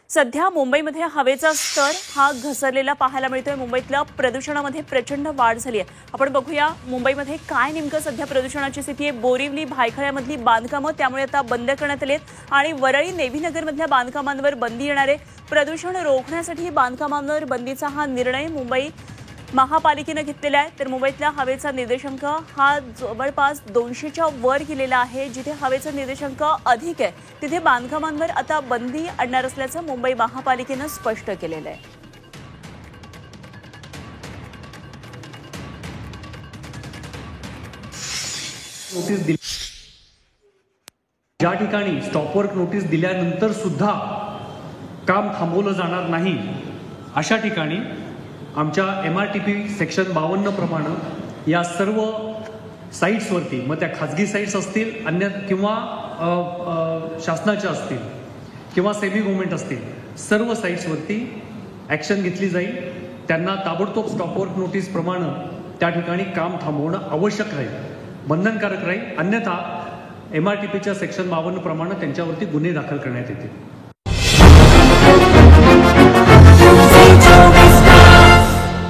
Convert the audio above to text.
सध्या मुंबईमध्ये हवेचा स्तर हा घसरलेला पाहायला मिळतोय। मुंबईतल्या प्रदूषणामध्ये प्रचंड वाढ झाली आहे। आपण बघूया मुंबईमध्ये काय नेमकं सध्या प्रदूषणाची स्थिती आहे। बोरिवली भायखळ्यामधली बांधकामं त्यामुळे आता बंद करण्यात आली आहेत आणि वरळी नेव्हीनगरमधल्या बांधकामांवर बंदी येणार आहे। प्रदूषण रोखण्यासाठी बांधकामांवर बंदीचा हा निर्णय मुंबई महापालिकेने घेतलेला आहे। तर मुंबईतल्या हवेचा निर्देशांक हा जवळपास 200च्या वर गेलेला आहे। जिथे हवेचा निर्देशांक अधिक आहे तिथे बांधकामांवर आता बंदी आणणार असल्याचं मुंबई महापालिकेने स्पष्ट केलेलं आहे। नोटीस दिली, ज्या ठिकाणी स्टॉपवर्क नोटीस दिल्यानंतर सुद्धा काम थांबवलं जाणार नाही अशा ठिकाणी आमच्या MRTP सेक्शन 52 प्रमाणे या सर्व साईट्सवरती, मग त्या खाजगी साईट्स असतील अन्य किंवा शासनाच्या असतील किंवा सेमी गव्हर्नमेंट असतील, सर्व साईट्सवरती ॲक्शन घेतली जाईल। त्यांना ताबडतोब स्टॉपवर्क नोटीस प्रमाणे त्या ठिकाणी काम थांबवणं आवश्यक राहील, बंधनकारक राहील, अन्यथा MRTPच्या सेक्शन 52 प्रमाणे त्यांच्यावरती गुन्हे दाखल करण्यात येतील।